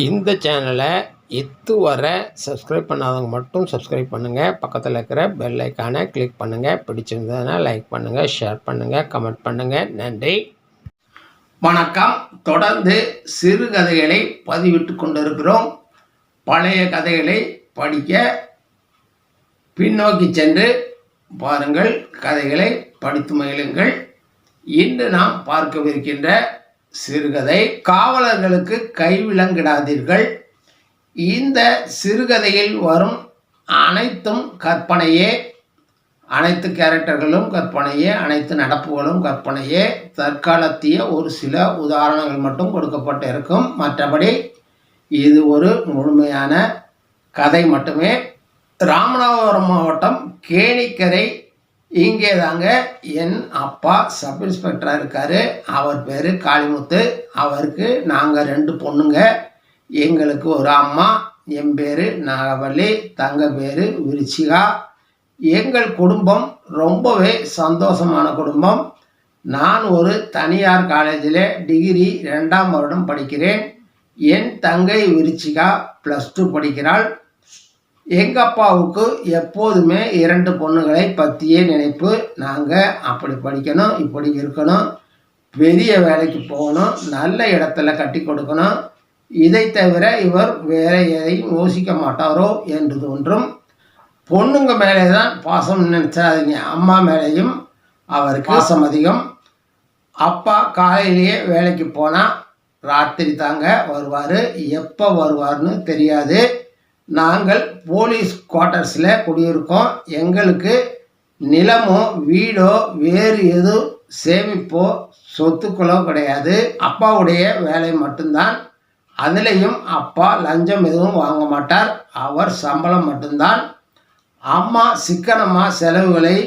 இந்த சேனலை இதுவரை சப்ஸ்கிரைப் பண்ணாதவங்க மட்டும் சப்ஸ்கிரைப் பண்ணுங்கள். பக்கத்தில் இருக்கிற பெல் ஐக்கானை கிளிக் பண்ணுங்கள். பிடிச்சிருந்ததுன்னா லைக் பண்ணுங்கள், ஷேர் பண்ணுங்கள், கமெண்ட் பண்ணுங்கள். நன்றி. வணக்கம். தொடர்ந்து சிறுகதைகளை பதிவிட்டு கொண்டிருக்கிறோம். பழைய கதைகளை படிக்க பின்னோக்கி சென்று பாருங்கள், கதைகளை படித்து மகிழுங்கள். இன்று நாம் பார்க்கவிருக்கின்ற சிறுகதை காவலர்களுக்கு கைவிலங்கிடாதீர்கள். இந்த சிறுகதையில் வரும் அனைத்தும் கற்பனையே, அனைத்து கேரக்டர்களும் கற்பனையே, அனைத்து நடப்புகளும் கற்பனையே. தற்காலத்திய ஒரு சில உதாரணங்கள் மட்டும் கொடுக்கப்பட்டு இருக்கும். மற்றபடி இது ஒரு முழுமையான கதை மட்டுமே. ராமநாதபுரம் மாவட்டம் கேணிக்கரை இங்கே தாங்க என் அப்பா சப் இன்ஸ்பெக்டராக இருக்கார். அவர் பேர் காளிமுத்து. அவருக்கு நாங்கள் 2 பொண்ணுங்க. எங்களுக்கு ஒரு அம்மா. என் பேர் நாகவல்லி, தங்க பேர் விருச்சிகா. எங்கள் குடும்பம் ரொம்பவே சந்தோஷமான குடும்பம். நான் ஒரு தனியார் காலேஜில் டிகிரி 2ஆம் வருடம் படிக்கிறேன். என் தங்கை விருச்சிகா +2 படிக்கிறாள். எங்கள் அப்பாவுக்கு எப்போதுமே 2 பொண்ணுகளை பற்றியே நினைப்பு. நாங்கள் அப்படி படிக்கணும், இப்படி இருக்கணும், பெரிய வேலைக்கு போகணும், நல்ல இடத்துல கட்டி கொடுக்கணும், இதை தவிர இவர் வேற எதையும் யோசிக்க மாட்டாரோ என்று தோன்றும். பொண்ணுங்க மேலே தான் பாசம் நினைச்சாதீங்க, அம்மா மேலேயும் அவருக்கு பாசம் அதிகம். அப்பா காலையிலேயே வேலைக்கு போனால் ராத்திரி தாங்க வருவார். எப்போ வருவார்னு தெரியாது. நாங்கள் போலீஸ் குவார்ட்டர்ஸில் குடியிருக்கோம். எங்களுக்கு நிலமோ வீடோ வேறு எதுவும் சேமிப்போ சொத்துக்களோ கிடையாது. அப்பாவுடைய வேலை மட்டும்தான். அதுலேயும் அப்பா லஞ்சம் எதுவும் வாங்க மாட்டார். அவர் சம்பளம் மட்டும்தான். அம்மா சிக்கனமாக செலவுகளை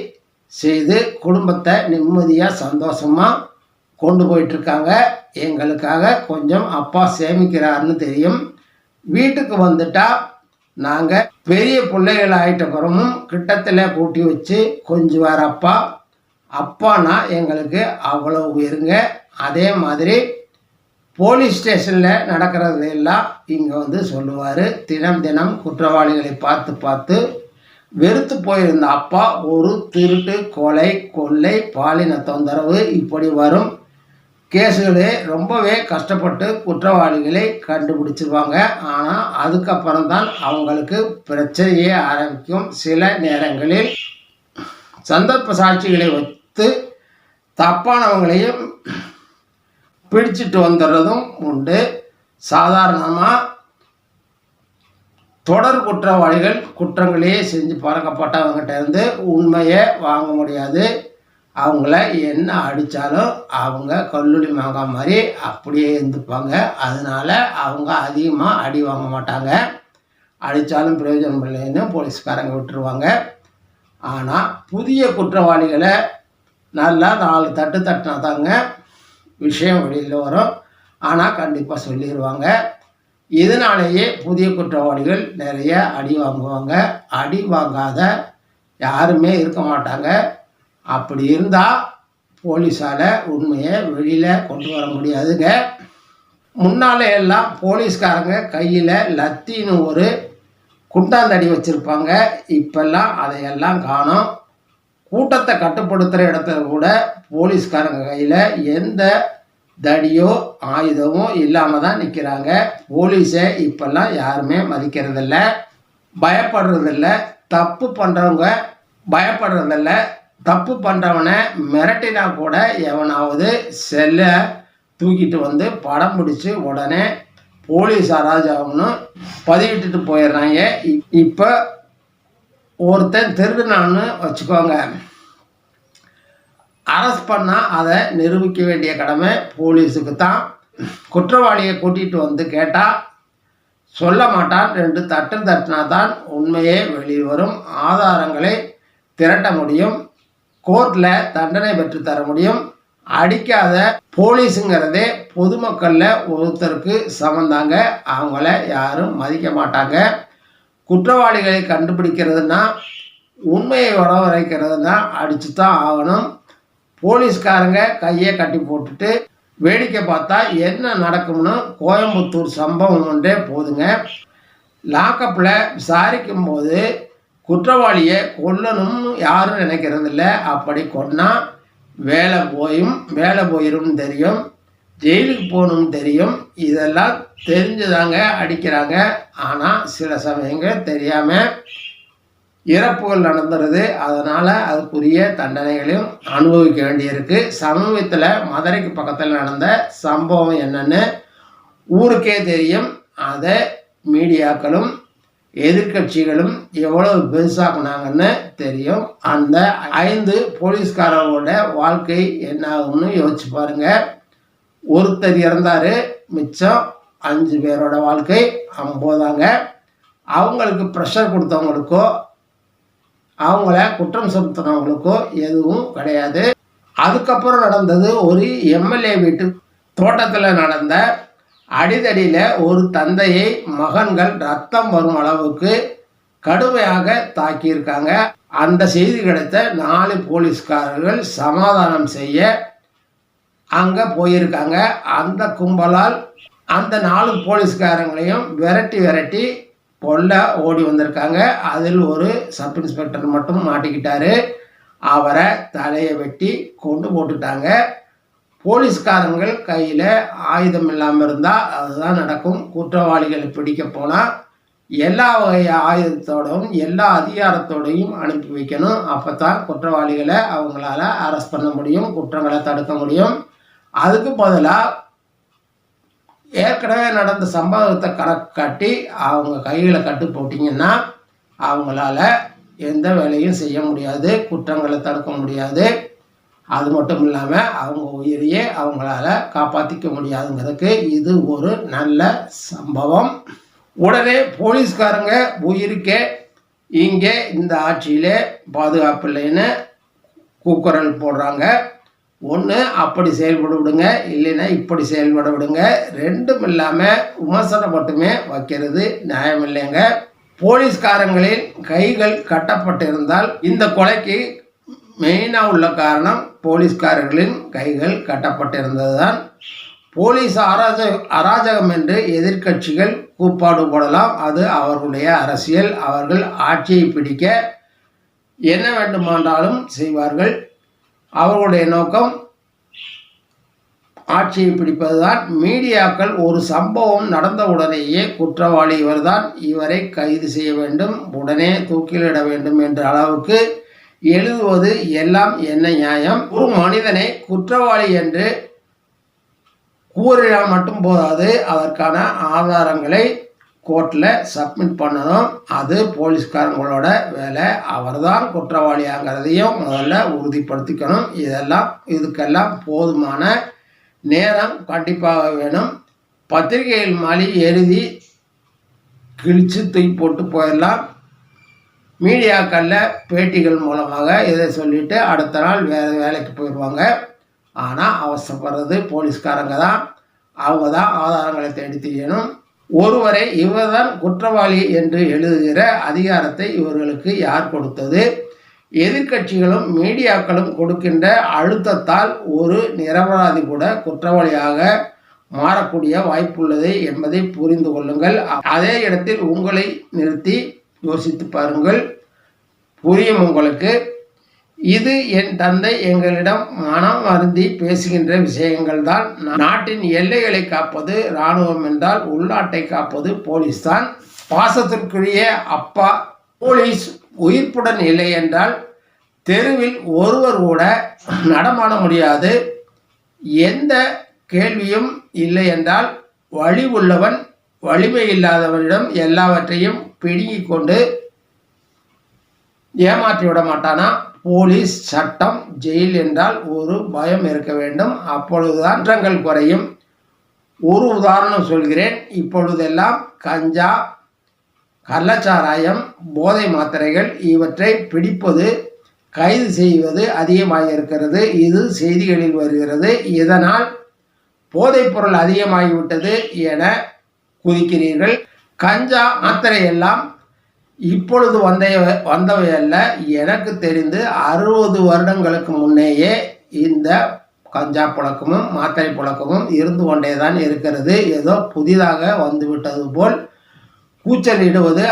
செய்து குடும்பத்தை நிம்மதியாக சந்தோஷமாக கொண்டு போயிட்டுருக்காங்க. எங்களுக்காக கொஞ்சம் அப்பா சேமிக்கிறாருன்னு தெரியும். வீட்டுக்கு வந்துட்டால் நாங்கள் பெரிய பிள்ளைகள் ஆகிட்ட பிறமும் கிட்டத்தில் கூட்டி வச்சு கொஞ்சுவார் அப்பா. அப்பானா எங்களுக்கு அவ்வளோ உயிருங்க. அதே மாதிரி போலீஸ் ஸ்டேஷனில் நடக்கிறது எல்லாம் இங்கே வந்து சொல்லுவார். தினம் தினம் குற்றவாளிகளை பார்த்து பார்த்து வெறுத்து போயிருந்த அப்பா ஒரு திருட்டு, கொலை, கொள்ளை, பாலின தொந்தரவு இப்படி வரும் கேஸுகளே ரொம்பவே கஷ்டப்பட்டு குற்றவாளிகளை கண்டுபிடிச்சிருவாங்க. ஆனால் அதுக்கப்புறம் தான் அவங்களுக்கு பிரச்சனையே ஆரம்பிக்கும். சில நேரங்களில் சந்தர்ப்ப சாட்சிகளை வைத்து தப்பானவங்களையும் பிடிச்சிட்டு வந்துடுறதும் உண்டு. சாதாரணமாக தொடர் குற்றவாளிகள் குற்றங்களையே செஞ்சு பழக்கப்பட்டவங்ககிட்ட இருந்து உண்மையை வாங்க முடியாது. அவங்கள என்ன அடித்தாலும் அவங்க கல்லூரி மாங்காய் மாதிரி அப்படியே இருந்துப்பாங்க. அதனால் அவங்க அதிகமாக அடி வாங்க மாட்டாங்க. அடித்தாலும் பிரயோஜனம் இல்லைன்னு போலீஸ்காரங்க விட்டுருவாங்க. ஆனால் புதிய குற்றவாளிகளை நல்லா 4 தட்டு தட்டினா தாங்க விஷயம் வெளியில் வரும். ஆனால் கண்டிப்பாக சொல்லிடுவாங்க. இதனாலேயே புதிய குற்றவாளிகள் நிறைய அடி வாங்குவாங்க. அடி வாங்காத யாருமே இருக்க மாட்டாங்க. அப்படி இருந்தால் போலீஸால் உண்மையை வெளியில் கொண்டு வர முடியாதுங்க. முன்னால் எல்லாம் போலீஸ்காரங்க கையில் லத்தின்னு ஒரு குண்டாந்தடி வச்சுருப்பாங்க. இப்பெல்லாம் அதையெல்லாம் காணோம். கூட்டத்தை கட்டுப்படுத்துகிற இடத்துல கூட போலீஸ்காரங்க கையில் எந்த தடியோ ஆயுதமோ இல்லாமல் தான் நிற்கிறாங்க. போலீஸை இப்பெல்லாம் யாருமே மதிக்கிறதில்ல, பயப்படுறதில்ல. தப்பு பண்ணுறவங்க பயப்படுறதில்ல. தப்பு பண்ணுறவனை மிரட்டினா கூட எவனாவது செல்லை தூக்கிட்டு வந்து படம் பிடிச்சி உடனே போலீஸ் அராஜகம்னு பதிவிட்டுட்டு போயிடுறாங்க. இப்போ ஒருத்தன் திருடுனான்னு வச்சுக்கோங்க, அரெஸ்ட் பண்ணால் அதை நிரூபிக்க வேண்டிய கடமை போலீஸுக்கு தான். குற்றவாளியை கூட்டிகிட்டு வந்து கேட்டால் சொல்ல மாட்டான். 2 தட்டு தட்டினா தான் உண்மையே வெளியே வரும். ஆதாரங்களை திரட்ட முடியும். கோர்ட்டில் தண்டனை பெற்று தர முடியும். அடிக்காத போலீஸுங்கிறதே பொதுமக்களில் ஒருத்தருக்கு சமந்தாங்க. அவங்கள யாரும் மதிக்க மாட்டாங்க. குற்றவாளிகளை கண்டுபிடிக்கிறதுனா, உண்மையை வரவழைக்கிறதுனா அடித்து தான் ஆகணும். போலீஸ்காரங்க கையை கட்டி போட்டுட்டு வேடிக்கை பார்த்தா என்ன நடக்கும்னு கோயம்புத்தூர் சம்பவம் ஒன்றே போதுங்க. லாக்கப்பில் விசாரிக்கும் போது குற்றவாளியை கொல்லணும்னு யாரும் நினைக்கிறது இல்லை. அப்படி கொன்னால் வேலை போயிடும் தெரியும், ஜெயிலுக்கு போகணும்னு தெரியும். இதெல்லாம் தெரிஞ்சுதாங்க அடிக்கிறாங்க. ஆனால் சில சமயங்கள் தெரியாமல் இறப்புகள் நடந்துடுது. அதனால் அதுக்குரிய தண்டனைகளையும் அனுபவிக்க வேண்டியிருக்கு. சமீபத்தில் மதுரைக்கு பக்கத்தில் நடந்த சம்பவம் என்னன்னு ஊருக்கே தெரியும். அதை மீடியாக்களும் எதிர்கட்சிகளும் எவ்வளவு பெருசாக்குனாங்கன்னு தெரியும். அந்த 5 போலீஸ்காரர்களோட வாழ்க்கை என்ன ஆகும்னு யோசிச்சு பாருங்க. ஒருத்தர் இறந்தார், மிச்சம் 5 பேரோட வாழ்க்கை அம்போதாங்க. அவங்களுக்கு ப்ரெஷர் கொடுத்தவங்களுக்கோ அவங்கள குற்றம் சுமத்தினவங்களுக்கோ எதுவும் கிடையாது. அதுக்கப்புறம் நடந்தது ஒரு எம்எல்ஏ வீட்டு தோட்டத்தில் நடந்த அடிதடியில் ஒரு தந்தையை மகன்கள் ரத்தம் வரும் அளவுக்கு கடுமையாக தாக்கியிருக்காங்க. அந்த செய்தி கிடைத்த 4 போலீஸ்காரர்கள் சமாதானம் செய்ய அங்கே போயிருக்காங்க. அந்த கும்பலால் அந்த 4 போலீஸ்காரங்களையும் விரட்டி கொல்ல ஓடி வந்திருக்காங்க. அதில் ஒரு சப் இன்ஸ்பெக்டர் மட்டும் மாட்டிக்கிட்டாரு. அவரை தலையை வெட்டி கொண்டு போட்டுட்டாங்க. போலீஸ்காரங்கள் கையில் ஆயுதம் இல்லாமல் இருந்தால் அதுதான் நடக்கும். குற்றவாளிகளை பிடிக்க போனால் எல்லா வகை ஆயுதத்தோடும் எல்லா அதிகாரத்தோடையும் அனுப்பி வைக்கணும். அப்போ தான் குற்றவாளிகளை அவங்களால அரெஸ்ட் பண்ண முடியும், குற்றங்களை தடுக்க முடியும். அதுக்கு பதிலாக ஏற்கனவே நடந்த சம்பவத்தை கணக்கு காட்டி அவங்க கையில் கட்டு போட்டிங்கன்னா அவங்களால எந்த வேலையும் செய்ய முடியாது, குற்றங்களை தடுக்க முடியாது. அது மட்டும் இல்லாமல் அவங்க உயிரையே அவங்களால காப்பாற்றிக்க முடியாதுங்கிறதுக்கு இது ஒரு நல்ல சம்பவம். உடனே போலீஸ்காரங்க உயிருக்கே இங்கே இந்த ஆட்சியிலே பாதுகாப்பு இல்லைன்னு கூக்குரல் போடுறாங்க. ஒன்று அப்படி செயல்பட விடுங்க, இல்லைன்னா இப்படி செயல்பட விடுங்க. ரெண்டும் இல்லாமல் விமர்சனம் மட்டுமே வைக்கிறது நியாயம் இல்லைங்க. போலீஸ்காரங்களின் கைகள் கட்டப்பட்டிருந்தால் இந்த கொலைக்கு மெயினாக உள்ள காரணம் போலீஸ்காரர்களின் கைகள் கட்டப்பட்டிருந்தது தான். போலீஸ் அராஜகம் என்று எதிர்கட்சிகள் கூப்பாடு போடலாம். அது அவர்களுடைய அரசியல். அவர்கள் ஆட்சியை பிடிக்க என்ன வேண்டுமானாலும் செய்வார்கள். அவர்களுடைய நோக்கம் ஆட்சியை பிடிப்பதுதான். மீடியாக்கள் ஒரு சம்பவம் நடந்த உடனேயே குற்றவாளி இவர்தான், இவரை கைது செய்ய வேண்டும், உடனே தூக்கிலிட வேண்டும் என்ற அளவுக்கு எழுதுவது எல்லாம் என்ன நியாயம்? ஒரு மனிதனை குற்றவாளி என்று கூறினால் மட்டும் போதாது, அதற்கான ஆதாரங்களை கோர்ட்டில் சப்மிட் பண்ணணும். அது போலீஸ்காரங்களோட வேலை. அவர்தான் குற்றவாளியாங்கிறதையும் முதல்ல உறுதிப்படுத்திக்கணும். இதுக்கெல்லாம் போதுமான நேரம் கண்டிப்பாக வேணும். பத்திரிகையில் மாறி எழுதி கிழிச்சு தூக்கி போட்டு போயிடலாம். மீடியாக்களில் பேட்டிகள் மூலமாக இதை சொல்லிவிட்டு அடுத்த நாள் வேலைக்கு போயிடுவாங்க. ஆனால் அவசரப்படுறது போலீஸ்காரங்க தான். அவங்க தான் ஆதாரங்களை தேடி தெரியணும். ஒருவரை இவர்தான் குற்றவாளி என்று எழுதுகிற அதிகாரத்தை இவர்களுக்கு யார் கொடுத்தது? எதிர்கட்சிகளும் மீடியாக்களும் கொடுக்கின்ற அழுத்தத்தால் ஒரு நிரபராதி கூட குற்றவாளியாக மாறக்கூடிய வாய்ப்புள்ளது என்பதை புரிந்து கொள்ளுங்கள். அதே இடத்தில் உங்களை நிறுத்தி யோசித்து பாருங்கள், புரியும் உங்களுக்கு. இது என் தந்தை எங்களிடம் மனம் வருந்தி பேசுகின்ற விஷயங்கள் தான். நாட்டின் எல்லைகளை காப்பது இராணுவம் என்றால் உள்நாட்டை காப்பது போலீஸ் தான். பாசத்திற்குரிய அப்பா, போலீஸ் உயிர்ப்புடன் இல்லை என்றால் தெருவில் ஒருவர் கூட நடமாட முடியாது. எந்த கேள்வியும் இல்லை என்றால் வழி உள்ளவன் வலிமை இல்லாதவனிடம் எல்லாவற்றையும் பிடுங்கிக் கொண்டு ஏமாற்றி விட மாட்டானா? போலீஸ், சட்டம், ஜெயில் என்றால் ஒரு பயம் இருக்க வேண்டும். அப்பொழுதுதான் குற்றங்கள் குறையும். ஒரு உதாரணம் சொல்கிறேன். இப்பொழுதெல்லாம் கஞ்சா, கள்ளச்சாராயம், போதை மாத்திரைகள் இவற்றை பிடிப்பது, கைது செய்வது அதிகமாக இருக்கிறது. இது செய்திகளில் வருகிறது. இதனால் போதைப்பொருள் அதிகமாகிவிட்டது என குதிக்கிறீர்கள். கஞ்சா மாத்திரை எல்லாம் இப்பொழுது வந்தவை அல்ல. எனக்கு தெரிந்து 60 வருடங்களுக்கு முன்னேயே இந்த கஞ்சா புழக்கமும் மாத்திரை புழக்கமும் இருந்து கொண்டே தான் இருக்கிறது. ஏதோ புதிதாக வந்துவிட்டது போல் கூச்சலிடுவது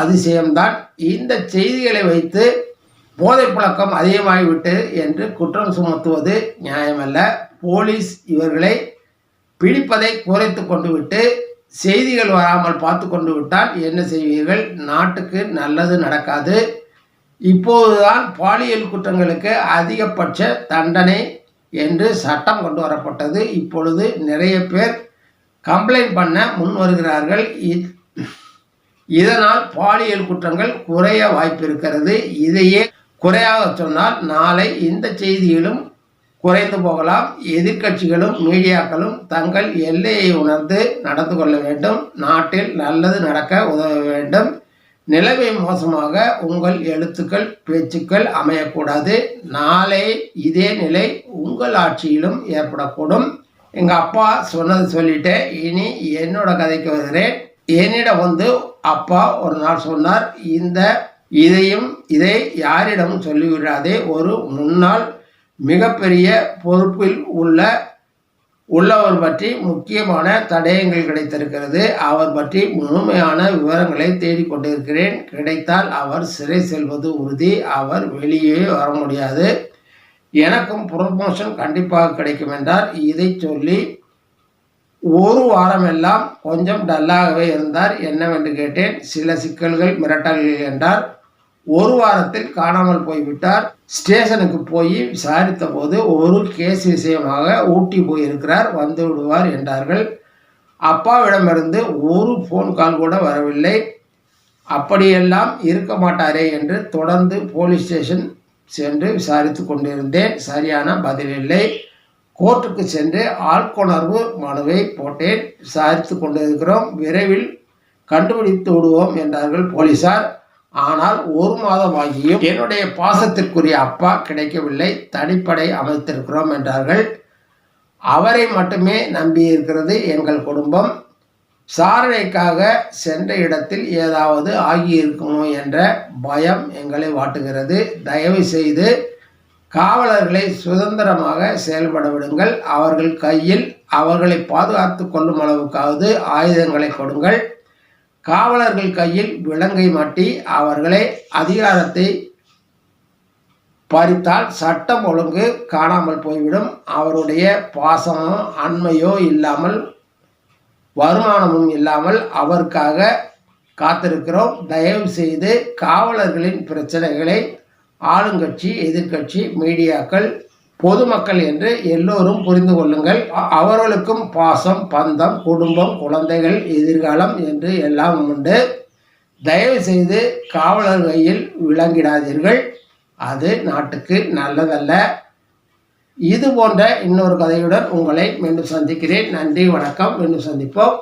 அதிசயம்தான். இந்த செய்திகளை வைத்து போதை புழக்கம் அதிகமாகிவிட்டு என்று குற்றம் சுமத்துவது நியாயமல்ல. போலீஸ் இவர்களை பிடிப்பதை குறைத்து கொண்டு விட்டு செய்திகள் வராமல் பார்த்து கொண்டு விட்டால் என்ன செய்வீர்கள்? நாட்டுக்கு நல்லது நடக்காது. இப்போதுதான் பாலியல் குற்றங்களுக்கு அதிகபட்ச தண்டனை என்று சட்டம் கொண்டு வரப்பட்டது. இப்பொழுது நிறைய பேர் கம்ப்ளைண்ட் பண்ண முன் வருகிறார்கள். இதனால் பாலியல் குற்றங்கள் குறைய வாய்ப்பு இருக்கிறது. இதையே குறையாக சொன்னால் நாளை இந்த செய்திகளும் குறைந்து போகலாம். எதிர்க்கட்சிகளும் மீடியாக்களும் தங்கள் எல்லையை உணர்ந்து நடந்து கொள்ள வேண்டும். நாட்டில் நல்லது நடக்க உதவ வேண்டும். நிலைமை மோசமாக உங்கள் எழுத்துக்கள் பேச்சுக்கள் அமையக்கூடாது. நாளை இதே நிலை உங்கள் ஆட்சியிலும் ஏற்படக்கூடும். எங்கள் அப்பா சொன்னது சொல்லிட்டேன். இனி என்னோட கதைக்கு வருகிறேன். என்னிடம் அப்பா ஒரு நாள் சொன்னார், இதை யாரிடமும் சொல்லிவிடாதே. ஒரு முன்னாள் மிகப்பெரிய பொறுப்பில் உள்ளவர் பற்றி முக்கியமான தடயங்கள் கிடைத்திருக்கிறது. அவர் பற்றி முழுமையான விவரங்களை தேடிக்கொண்டிருக்கிறேன். கிடைத்தால் அவர் சிறை செல்வது உறுதி. அவர் வெளியே வர முடியாது. எனக்கும் ப்ரொமோஷன் கண்டிப்பாக கிடைக்கும் என்றார். இதை சொல்லி ஒரு வாரமெல்லாம் கொஞ்சம் டல்லாகவே இருந்தார். என்னவென்று கேட்டேன். சில சிக்கல்கள் மிரட்டல்கள் என்றார். ஒரு வாரத்தில் காணாமல் போய்விட்டார். ஸ்டேஷனுக்கு போய் விசாரித்த போது ஒரு கேஸ் விஷயமாக ஊட்டி போயிருக்கிறார், வந்து விடுவார் என்றார்கள். அப்பாவிடமிருந்து ஒரு ஃபோன் கால் கூட வரவில்லை. அப்படியெல்லாம் இருக்க மாட்டாரே என்று தொடர்ந்து போலீஸ் ஸ்டேஷன் சென்று விசாரித்து கொண்டிருந்தேன். சரியான பதிலில்லை. கோர்ட்டுக்கு சென்று ஆள்கொணர்வு மனுவை போட்டேன். விசாரித்து கொண்டிருக்கிறோம். விரைவில் கண்டுபிடித்து விடுவோம் என்றார்கள் போலீசார். ஆனால் ஒரு மாதமாகியும் என்னுடைய பாசத்திற்குரிய அப்பா கிடைக்கவில்லை. தனிப்படை அமைத்திருக்கிறோம் என்றார்கள். அவரை மட்டுமே நம்பியிருக்கிறது எங்கள் குடும்பம். விசாரணைக்காக சென்ற இடத்தில் ஏதாவது ஆகியிருக்குமோ என்ற பயம் எங்களை வாட்டுகிறது. தயவு செய்து காவலர்களை சுதந்திரமாக செயல்பட விடுங்கள். அவர்கள் கையில் அவர்களை பாதுகாத்து கொள்ளும் அளவுக்காவது ஆயுதங்களை கொடுங்கள். காவலர்கள் கையில் விலங்கை மாட்டி அவர்களை அதிகாரத்தை பறித்தால் சட்டம் ஒழுங்கு காணாமல் போய்விடும். அவருடைய பாசமோ அண்மையோ இல்லாமல் வருமானமும் இல்லாமல் அவருக்காக காத்திருக்கிறோம். தயவு செய்து காவலர்களின் பிரச்சனைகளை ஆளுங்கட்சி எதிர்க்கட்சி மீடியாக்கள் பொதுமக்கள் என்று எல்லோரும் புரிந்து கொள்ளுங்கள். அவர்களுக்கும் பாசம் பந்தம் குடும்பம் குழந்தைகள் எதிர்காலம் என்று எல்லாம் உண்டு. தயவு செய்து காவலர் கையில் விளங்கிடாதீர்கள். அது நாட்டுக்கு நல்லதல்ல. இது போன்ற இன்னொரு கதையுடன் உங்களை மீண்டும் சந்திக்கிறேன். நன்றி, வணக்கம். மீண்டும் சந்திப்போம்.